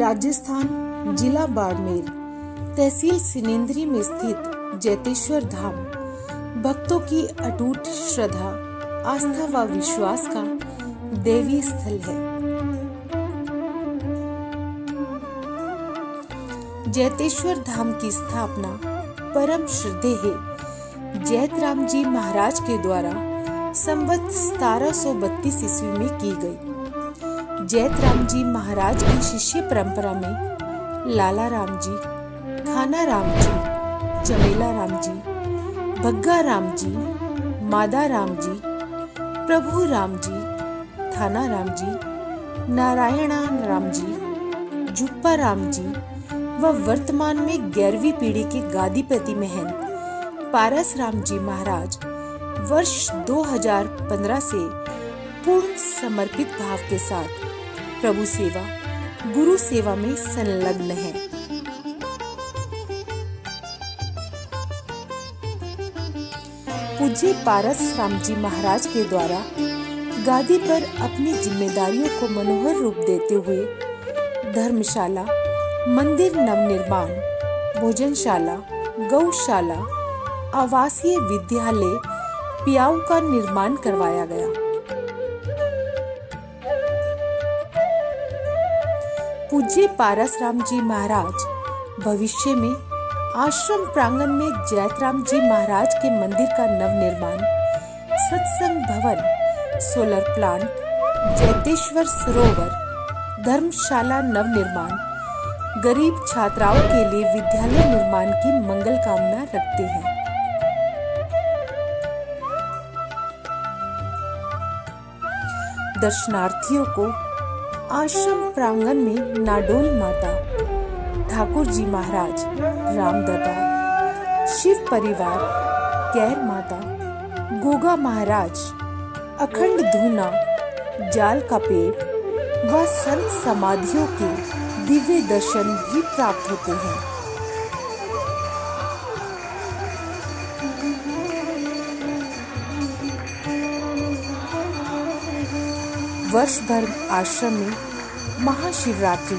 राजस्थान, जिला बाड़मेर, तहसील सिनेंद्री में स्थित जैतेश्वर धाम भक्तों की अटूट श्रद्धा, आस्था व विश्वास का देवी स्थल है। जैतेश्वर धाम की स्थापना परम श्रद्धेय जैतराम जी महाराज के द्वारा संवत 1732 ईस्वी में की गई। जैतराम जी महाराज की शिष्य परंपरा में लाला राम जी, खाना राम जी, चमेला राम जी, भग्गा राम जी, मादा राम जी, प्रभु राम जी, थाना राम जी, नारायणा राम जी, जुप्पा राम जी व वर्तमान में 11वीं पीढ़ी के गादीपति महंत पारस राम जी महाराज वर्ष 2015 से पूर्ण समर्पित भाव के साथ प्रभु सेवा, गुरु सेवा में संलग्न है। पूज्य पारस राम जी महाराज के द्वारा गादी पर अपनी जिम्मेदारियों को मनोहर रूप देते हुए धर्मशाला, मंदिर नवनिर्माण, भोजनशाला, गौशाला, आवासीय विद्यालय पियाऊ का निर्माण करवाया गया। पूज्य पारस राम जी महाराज भविष्य में आश्रम प्रांगण में जैतराम जी महाराज के मंदिर का नवनिर्माण, सत्संग भवन, सोलर प्लांट, जैतेश्वर सरोवर, धर्मशाला नवनिर्माण, गरीब छात्राओं के लिए विद्यालय निर्माण की मंगल कामना रखते हैं। दर्शनार्थियों को आश्रम प्रांगण में नाडोल माता, ठाकुर जी महाराज, रामदादा, शिव परिवार, कैर माता, गोगा महाराज, अखंड धूना, जाल का पेड़ व संत समाधियों के दिव्य दर्शन भी प्राप्त होते हैं। वर्ष भर आश्रम में महाशिवरात्रि,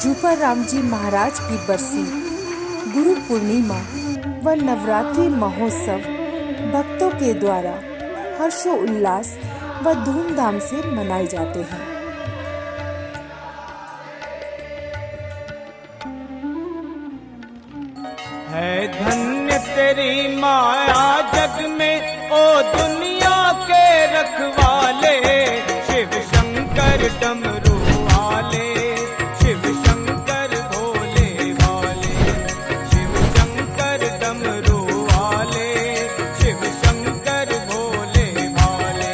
जुप्पा राम जी महाराज की बरसी, गुरु पूर्णिमा व नवरात्रि महोत्सव भक्तों के द्वारा हर्षोल्लास व धूमधाम से मनाए जाते हैं। है धन्य तेरी माया जग में, ओ दुनिया के रखवाले, शिव शंकर डमरू वाले, शिव शंकर भोले वाले, शिव शंकर डमरू वाले, शिव शंकर भोले वाले।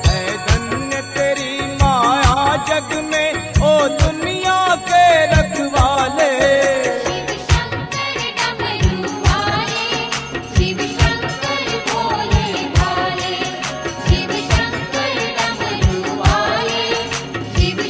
है धन्य तेरी माया जग में, ओ दुनिया के रखवाले। शिव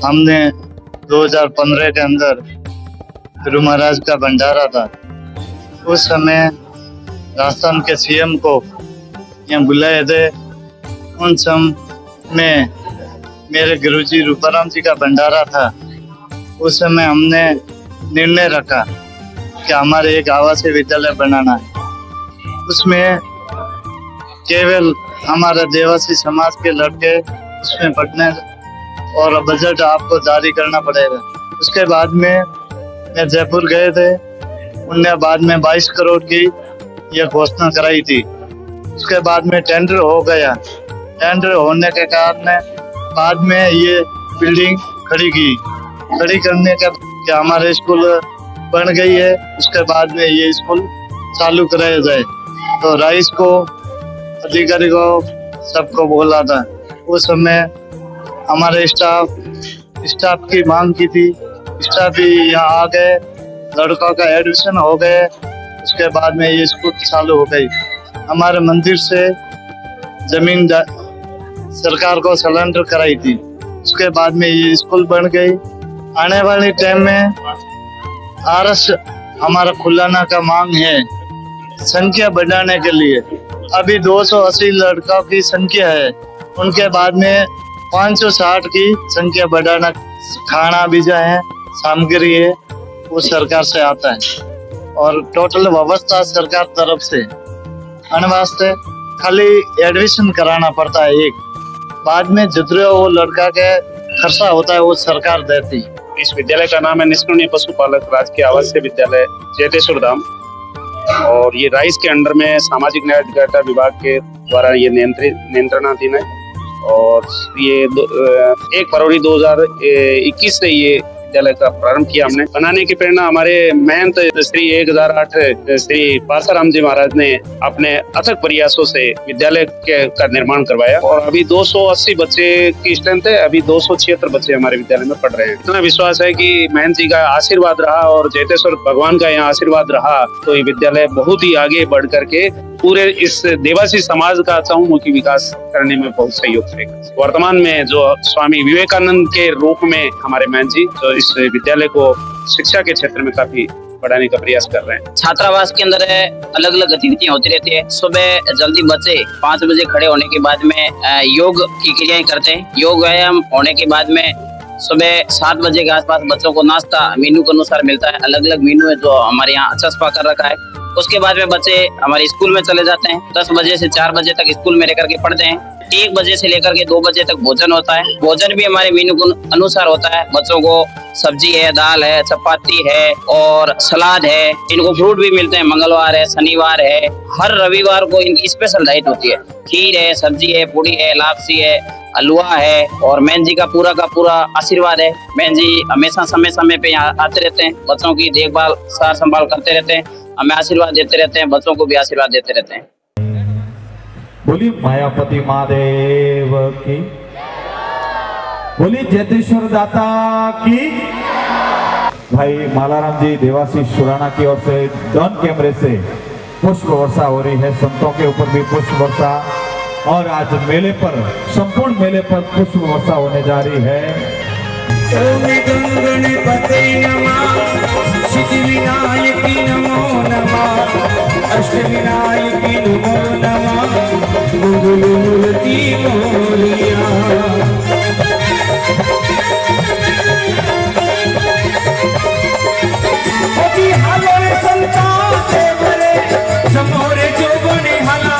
हमने 2015 के अंदर गुरु महाराज का भंडारा था। उस समय राजस्थान के सीएम को यहाँ बुलाए थे। उन समय में मेरे गुरुजी रूपाराम जी का भंडारा था। उस समय हमने निर्णय रखा कि हमारे एक आवासीय विद्यालय बनाना है। उसमें केवल हमारे देवासी समाज के लड़के उसमें पढ़ने और बजट आपको जारी करना पड़ेगा। उसके बाद में मैं जयपुर गए थे। उनने बाद में 22 करोड़ की यह घोषणा कराई थी। उसके बाद में टेंडर हो गया। टेंडर होने के कारण बाद में ये बिल्डिंग खड़ी करने का कि हमारे स्कूल बन गई है। उसके बाद में ये स्कूल चालू कराया जाए। तो राइस को अधिकारी को सबको बोला था। उस समय हमारे स्टाफ की मांग की थी। स्टाफ भी यहाँ आ गए, लड़कों का एडमिशन हो गए। उसके बाद में ये स्कूल चालू हो गई। हमारे मंदिर से जमीन सरकार को सरेंडर कराई थी। उसके बाद में ये स्कूल बन गई। आने वाले टाइम में आरएस हमारा खुलाना का मांग है संख्या बढ़ाने के लिए। अभी 280 लड़कों की संख्या है, उनके बाद में 560 की संख्या बढ़ाना। खाना बीजा है, सामग्री है, वो सरकार से आता है और टोटल व्यवस्था सरकार तरफ से आने वास्ते खाली एडमिशन कराना पड़ता है एक। बाद में जितने वो लड़का के खर्चा होता है वो सरकार देती। इस विद्यालय का नाम है निष्क्रिय पशुपालक राजकीय आवासीय विद्यालय जैतेश्वर धाम और ये राइस के अंडर में सामाजिक न्याय अधिकारिता विभाग के द्वारा ये नियंत्रणाधीन है। और ये 1 फरवरी 2021 से ये विद्यालय का प्रारंभ किया हमने। बनाने की प्रेरणा हमारे महंत श्री 1008 श्री पासाराम जी महाराज ने अपने अथक प्रयासों से विद्यालय का निर्माण करवाया और अभी 280 बच्चे की स्ट्रेंथ है। अभी 276 बच्चे हमारे विद्यालय में पढ़ रहे हैं। इतना विश्वास है कि महंत जी का आशीर्वाद रहा और जैतेश्वर भगवान का यहाँ आशीर्वाद रहा तो ये विद्यालय बहुत ही आगे बढ़ करके पूरे इस देवासी समाज का चहुमुखी विकास करने में बहुत सहयोग करेगा। वर्तमान में जो स्वामी विवेकानंद के रूप में हमारे महंत जी जो इस विद्यालय को शिक्षा के क्षेत्र में काफी बढ़ाने का प्रयास कर रहे हैं। छात्रावास के अंदर अलग अलग गतिविधियां होती रहती है। सुबह जल्दी बच्चे 5 बजे खड़े होने के बाद में योग की क्रियाएं करते हैं। योग व्यायाम होने के बाद में सुबह 7 बजे के आसपास बच्चों को नाश्ता मेनू के अनुसार मिलता है। अलग अलग मेनू है जो हमारे यहाँ चस्पा कर रखा है। उसके बाद में बच्चे हमारे स्कूल में चले जाते हैं। 10 बजे से 4 बजे तक स्कूल में रह करके पढ़ते हैं। 1 बजे से लेकर के 2 बजे तक भोजन होता है। भोजन भी हमारे मेनू के अनुसार होता है। बच्चों को सब्जी है, दाल है, चपाती है और सलाद है। इनको फ्रूट भी मिलते हैं। मंगलवार है, शनिवार है, हर रविवार को इनकी स्पेशल डाइट होती है। खीर है, सब्जी है, पूड़ी है, लापसी है, हलवा है और महंत जी का पूरा आशीर्वाद है। महंत जी हमेशा समय समय पे यहाँ आते रहते हैं। बच्चों की देखभाल सार संभाल करते रहते हैं। हमें आशीर्वाद देते रहते हैं, बच्चों को भी आशीर्वाद देते रहते हैं। बोली मायापति महादेव की, बोली जैतेश्वर दाता की। भाई मालाराम जी देवासी सुराना की ओर से डॉन कैमरे से पुष्प वर्षा हो रही है। संतों के ऊपर भी पुष्प वर्षा और आज मेले पर संपूर्ण मेले पर पुष्प वर्षा होने जा रही है। ओम गणपते नमः, सिद्धिविनायकी नमो नमः, अष्टविनायकी नमो नमः, मंगलमूर्ति मोरया। अभी हलोरे संतान देवरे समोरे जो बने हला।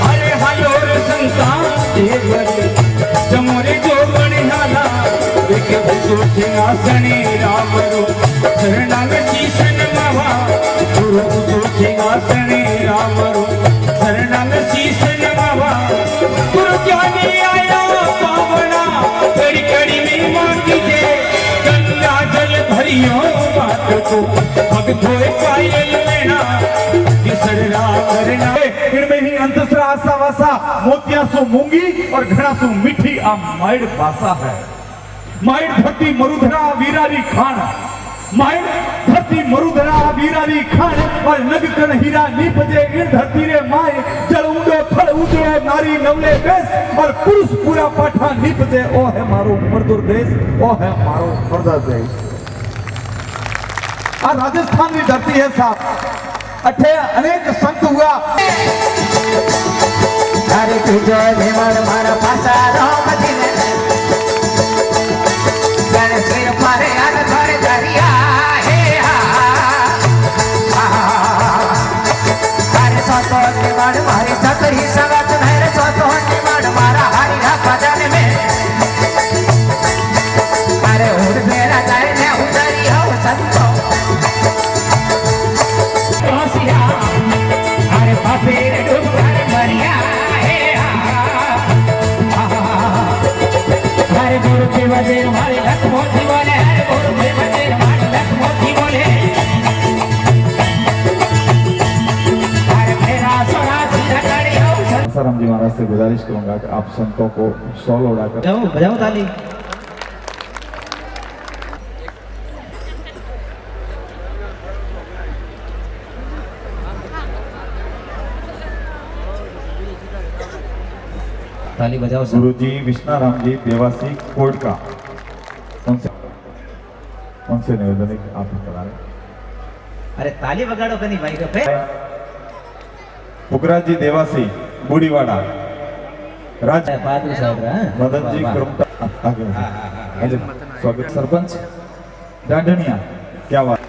अरे हलोरे संतान देवरे समोरे जो बने हला। सिंहासने रामरो शरणांग शीशन महा। गुरु सिंहासने रामरो शरणांग शीशन महा। गुरु ज्ञानी आया पावना कड़ी कड़ी में मांगी जे। गंगा जल भरियो बात को भगतों पायल लेना किसरा करना। इनमें ही अंतसरा आसा वासा मोतिया सो मूंगी और घड़ा सो मीठी आ माइड भाषा है। माइड धरती मरुधरा वीरारी खान, माइड धरती मरुधरा वीरारी खान और नग कण हीरा नी बजे इन धरती रे माए जल ऊंडो फल उतरो नारी नवले बेस और पुरुष पूरा पाठा निपजे ओ है मारो मजदूर देश ओ है मारो मर्दा देश। आ राजस्थान की धरती है साहब अठे अनेक संत हुआ अरे तुझो देवर मारा पासा राम दिन गण सिर पर अन धर दरिया हे अरे सतो निवाड़ मारे छतरी सगत धैर्य सतो निवाड़ मारा हरि भजन में अरे उड़ मेरा जाए ने उतरी हो संतो अरे बापेर डूबर मरिया हरे गुरु के वजह हमारे लख मोती बोले हरे गुरु के वजह हमारे लख मोती बोले हरे मेरा सोना सीधा कड़ी हो आसाराम जी महाराज से गुजारिश करूंगा कि आप संतों को शॉल उड़ाकर जाओ बजाओ ताली। ताली बजाओ सब। गुरु जी विष्णाराम जी देवासी कोट का उनसे निवेदन है कि आप बता रहे अरे ताली बगाड़ो कनी भाई का पे पुकरा जी देवासी बूढ़ीवाड़ा राज बहादुर साहब मदन जी कुरुमटा आगे आगे स्वागत सरपंच डांडनिया क्या बात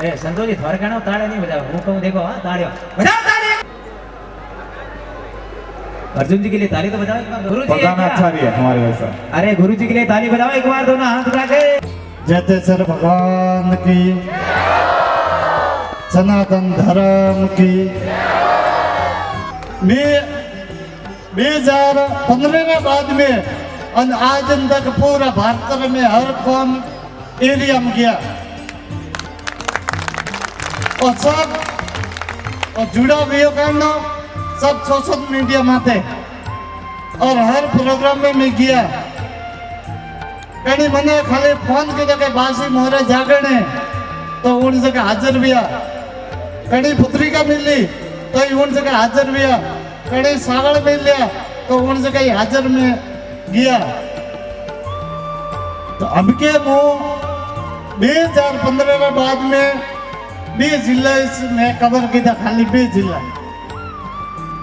ए संतोष जी थोड़े कहना ताड़े नहीं बजाओ हूं कहूं देखो हां ताड़ियों बजाओ ताली। अर्जुन जी के लिए ताली तो बजाओ एक बार गुरु जी प्रधान आचार्य है हमारे वैसा अरे गुरु जी के लिए ताली बजाओ एक बार दोनों हाथ उठा के। जयतेश्वर भगवान की सनातन धर्म की 2015 के बाद में और आज तक पूरा भारत में हर कौम एरिया में गया और सब और जुड़ा हुए करना सब सोशल मीडिया में थे और हर प्रोग्राम में मैं गया कहीं मने खाली फोन की जगह बासी मोहरे जागने तो उन जगह हाजिर हुआ कहीं पुत्रिका मिली तो उन जगह हाजिर हुआ कहीं सागड़ मिल लिया तो उन जगह हाजिर में गया तो अब के वो 2015 के बाद में 20 जिला इसमें कवर किया खाली 20 जिला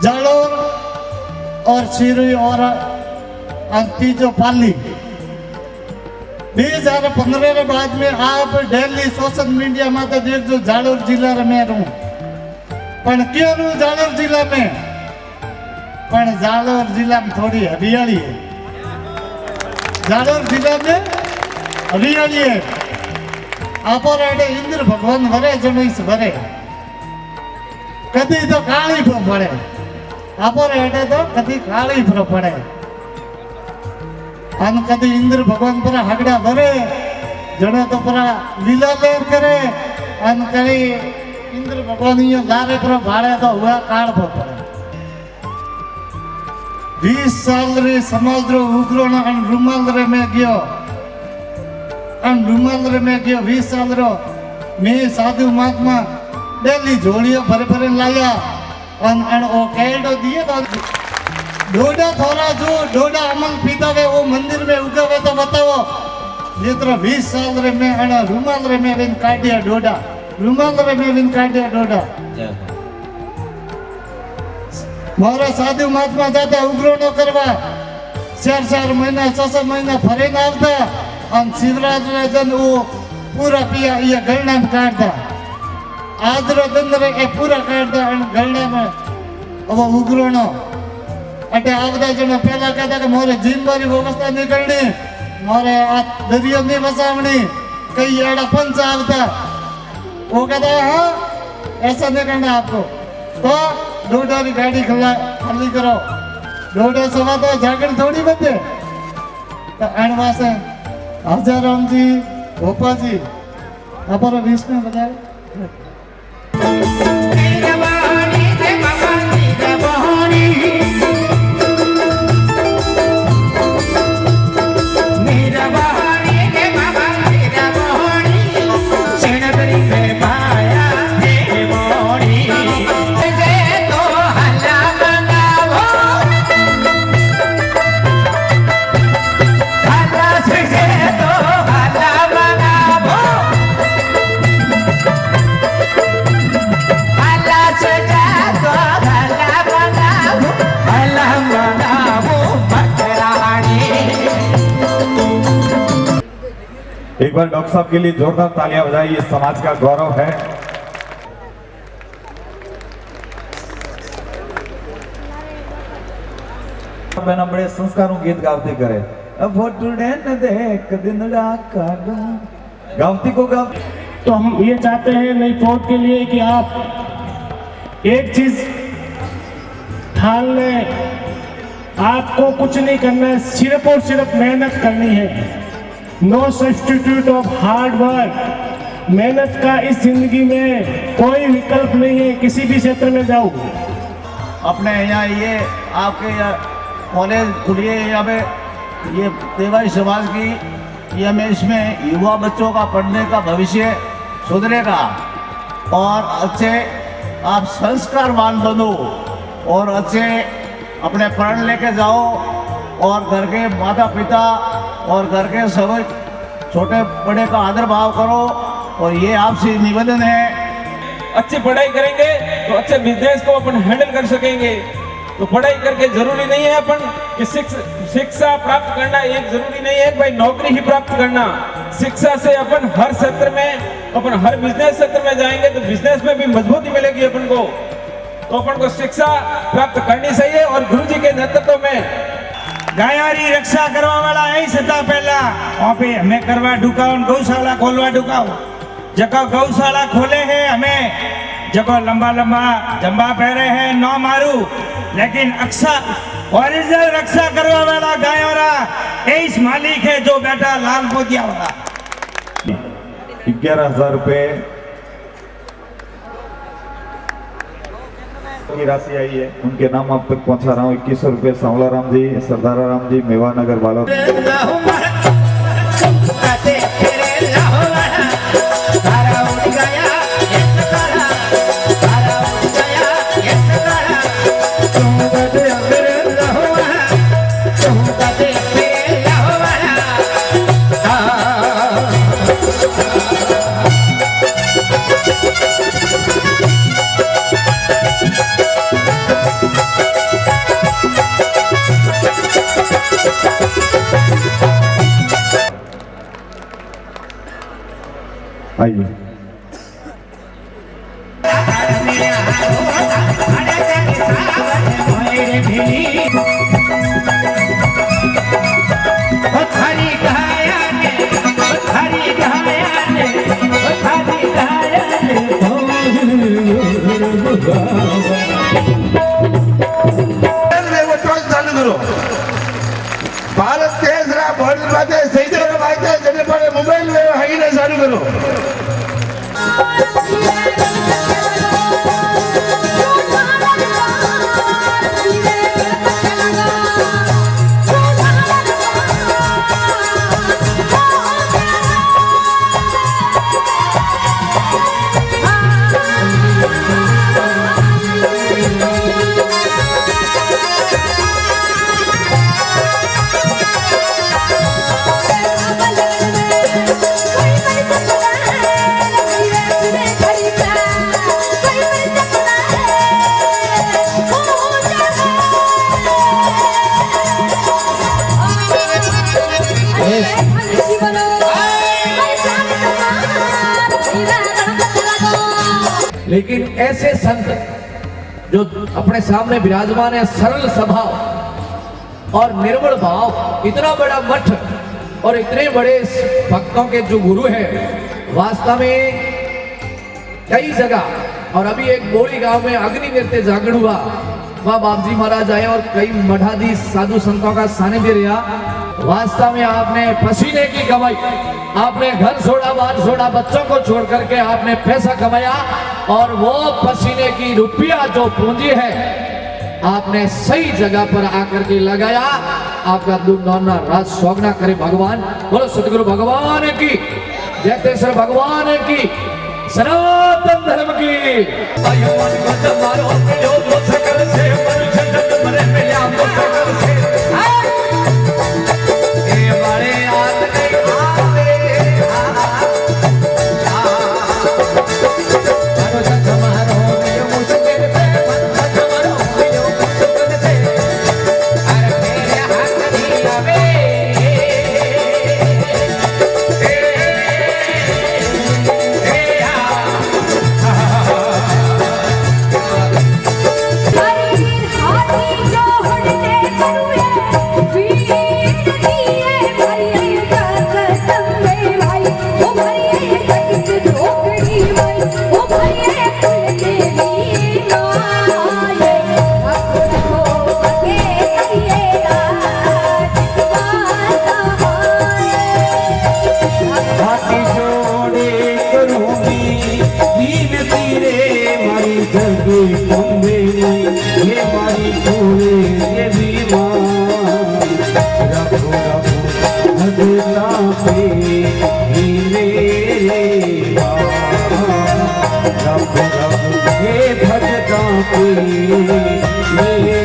जालोर और सिरोही और तीजो पाली 2015 के बाद में आप डेली सोशल मीडिया में तो देख जो जालोर जिला में रहूं पण क्यों रहूं जालोर जिला में पण जालोर जिला में थोड़ी हरियाली है जालोर जिला में हरियाली है आप इंद्र भगवान भरे जमीस भरे कदी तो काली पड़े आप तो कदी काली पड़े अन कदी इंद्र भगवान पर हगड़ा भरे जड़े तो पर लीला लेर करे अन कई इंद्र भगवान ये लारे पर भाड़े तो हुआ काल पर पड़े 20 साल रे समाज रो उग्रो ना अन रुमाल रे में गयो अन रुमाल रे में गयो 20 साल रो मैं साधु महात्मा डेली झोलियो भरे भरे लाया अन अन ओ केडो दिए तो डोडा थोड़ा जो डोडा अमल पीता वे वो मंदिर में उगावे तो बताओ ये तो 20 साल रे में अन रुमाल रे में विन काटिया डोडा रुमाल रे में विन काटिया डोडा मारा साधु महात्मा जाता उग्रो न करवा 4 महीना 6 महीना फरे न आवता अन शिवरात्रि रे दिन वो पूरा पिया ये गणना में काटता आज रो दिन रे ए पूरा काटता अन गणना में अब उग्रो न अटे आवदा जण पहला कहता कि मोरे जीम वाली व्यवस्था नहीं करनी मोरे आ दरियो नहीं बसावनी कई एड़ा पंच आवता वो कहता है हाँ ऐसा नहीं करना आपको तो डोडा की गाड़ी खाली करो डोडा सवा तो जागड़ थोड़ी बचे तो अणवा से हजाराम जी गोपा जी आप विष्णु बताए तो हल्ला मंगावो बार डॉक्टर साहब के लिए जोरदार तालियां बजाइए, समाज का गौरव है। बहना बड़े संस्कारों गीत गावती करे, देख दिनड़ा काड़ा गावती को गाव। तो हम ये चाहते हैं नई फौज के लिए कि आप एक चीज ठान लें, आपको कुछ नहीं करना है, सिर्फ और सिर्फ मेहनत करनी है। No substitute of hard work. मेहनत का इस जिंदगी में कोई विकल्प नहीं है, किसी भी क्षेत्र में जाओ। अपने यहाँ ये आपके कॉलेज खुलिए यहाँ पे, ये देवाई समाज की, ये हमें इसमें युवा बच्चों का पढ़ने का भविष्य सुधरेगा और अच्छे आप संस्कारवान बनो और अच्छे अपने प्रण लेके जाओ और घर के माता पिता और घर के सब छोटे बड़े का आदर भाव करो। और ये आपसे निवेदन है, अच्छी पढ़ाई करेंगे तो अच्छे बिजनेस को अपन हैंडल कर सकेंगे। तो पढ़ाई करके जरूरी नहीं है अपन कि शिक्षा प्राप्त करना एक जरूरी नहीं है भाई नौकरी ही प्राप्त करना। शिक्षा से अपन हर क्षेत्र में, अपन हर बिजनेस क्षेत्र में जाएंगे तो बिजनेस में भी मजबूती मिलेगी अपन को। तो अपन को शिक्षा प्राप्त करनी चाहिए और गुरु जी के नेतृत्व में गायारी रक्षा करवा वाला यही सता पहला वहाँ पे हमें करवा ढुकाओ, गौशाला खोलवा ढुकाओ। जगह गौशाला खोले है हमें, जगह लंबा लंबा जंबा पहरे है नौ मारू, लेकिन अक्सर ओरिजिनल रक्षा करवा वाला गायोरा यही मालिक है जो बेटा लाल मोदिया वाला। 11,000 रुपए की राशि आई है, उनके नाम आप तक पहुंचा रहा हूँ। 2100 रुपए सांवला राम जी, सरदारा राम जी, मेवा नगर बालोद। आइए भारत देश रा बॉर्डर बाते सही तरह बाते जने पर मोबाइल में हाई ना चालू करो। लेकिन ऐसे संत जो अपने सामने विराजमान है, सरल स्वभाव और निर्मल भाव, इतना बड़ा मठ और इतने बड़े भक्तों के जो गुरु हैं, वास्तव में कई जगह। और अभी एक बोड़ी गांव में अग्नि नृत्य जागरण हुआ, वहाँ बाबजी महाराज आए और कई मठाधीश साधु संतों का सानिध्य रहा। वास्तव में आपने पसीने की कमाई, आपने घर छोड़ा, बाहर छोड़ा, बच्चों को छोड़ करके आपने पैसा कमाया और वो पसीने की रुपया जो पूंजी है आपने सही जगह पर आकर के लगाया। आपका दुर्ना राज सोगना करे भगवान। बोलो सतगुरु भगवान की, जयतेश्वर भगवान की, सनातन धर्म की। कुंभेरी ये मारी फूले ये बीमार रखो रखो भगता पे ही मेरे रखो रखो हे भगता पे मेरे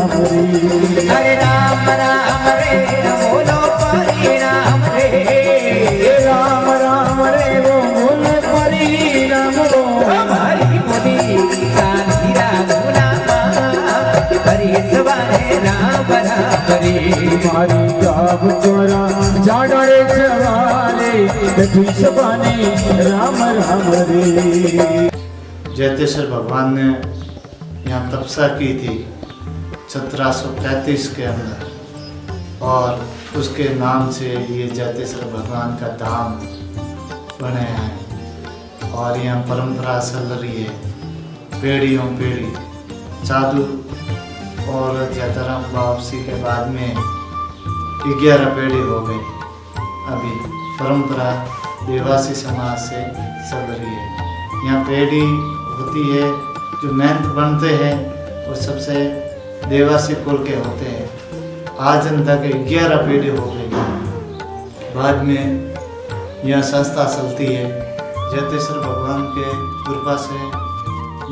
हरे राम राम रे बोलो परिणाम रे राम राम रे वो बोल परिणाम रो हमारी मुनि शांति राम नाम हरि सवारे राम राम रे मारी गाव चोरा जाडरे चवारे कथु सबाने राम राम रे। जैतेश्वर भगवान ने यहाँ तपस्या की थी 1735 के अंदर और उसके नाम से ये जैतेश्वर भगवान का धाम बने हैं और यहाँ परंपरा चल रही है पीढ़ियों पीढ़ी। साधु और जैताराम वापसी के बाद में 11 पीढ़ी हो गई। अभी परंपरा देवासी समाज से चल रही है। यहाँ पीढ़ी होती है जो महंत बनते हैं वो सबसे देवासी कुल के होते हैं। आज तक 11 पीढ़ी हो गई। बाद में यह संस्था चलती है। जैतेश्वर भगवान के कृपा से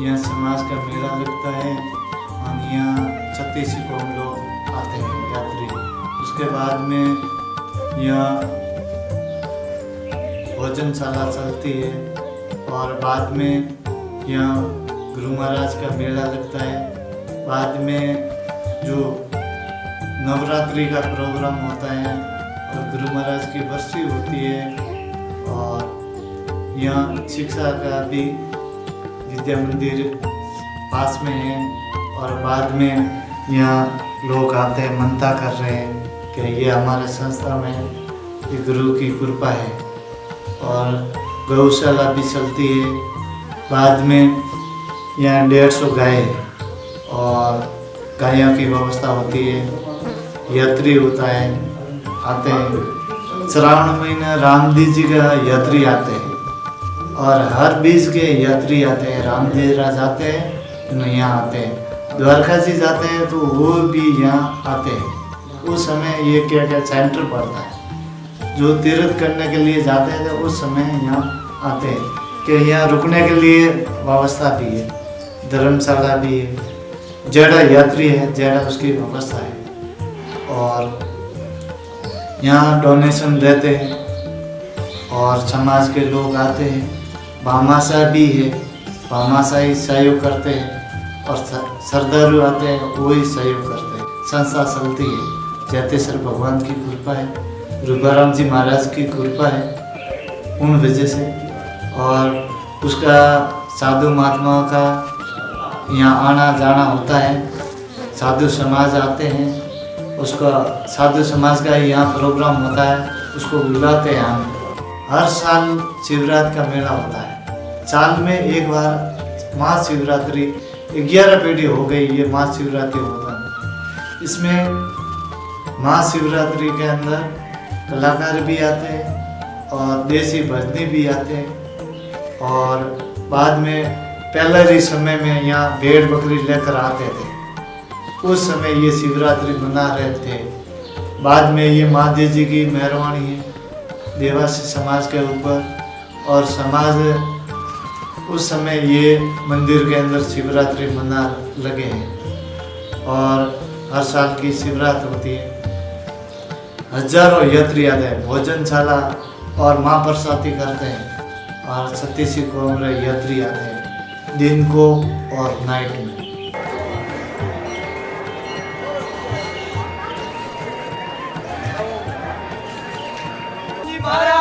यह समाज का मेला लगता है और यहाँ 36 कौम लोग आते हैं यात्री। उसके बाद में यह भोजनशाला चलती है और बाद में यहाँ गुरु महाराज का मेला लगता है। बाद में जो नवरात्रि का प्रोग्राम होता है और गुरु महाराज की बरसी होती है और यहाँ शिक्षा का भी विद्या मंदिर पास में है और बाद में यहाँ लोग आते हैं मनता कर रहे हैं कि ये हमारे संस्था में ये गुरु की कृपा है। और गौशाला भी चलती है। बाद में यहाँ 150 गाय और गायों की व्यवस्था होती है। यात्री होता है आते हैं। श्रावण महीना रामदेव जी का यात्री आते हैं और हर बीज के यात्री आते हैं। रामदेव राज आते हैं तो यहाँ आते हैं। द्वारका जी जाते हैं तो वो भी यहाँ आते हैं। उस समय ये क्या क्या सेंटर पड़ता है जो तीर्थ करने के लिए जाते हैं तो उस समय यहाँ आते हैं कि यहाँ रुकने के लिए व्यवस्था भी है, धर्मशाला भी है। जेड़ा यात्री है जेड़ा उसकी व्यवस्था है और यहाँ डोनेशन देते हैं और समाज के लोग आते हैं। भामाशाह भी है, भामाशाही सहयोग करते हैं और श्रद्धालु आते हैं वो ही सहयोग करते हैं। संस्था चलती है। जैतेश्वर भगवान की कृपा है, रूपाराम जी महाराज की कृपा है उन वजह से। और उसका साधु महात्माओं का यहाँ आना जाना होता है। साधु समाज आते हैं, उसका साधु समाज का यहाँ प्रोग्राम होता है, उसको बुलाते हैं हम। हर साल शिवरात्रि का मेला होता है। साल में एक बार महाशिवरात्रि 11 पीढ़ी हो गई ये महाशिवरात्रि होता है। इसमें महाशिवरात्रि के अंदर कलाकार भी आते हैं और देसी भजनी भी आते हैं। और बाद में पहले समय में यहाँ भेड़ बकरी लेकर आते थे। उस समय ये शिवरात्रि मना रहे थे। बाद में ये महादेव जी की मेहरबानी है देवासी समाज के ऊपर और समाज उस समय ये मंदिर के अंदर शिवरात्रि मना लगे हैं और हर साल की शिवरात्रि होती है। हजारों यात्री आते हैं, भोजनशाला और महाप्रसादी करते हैं और 36 करोड़ यात्री आते हैं दिन को और नाइट में। महाराज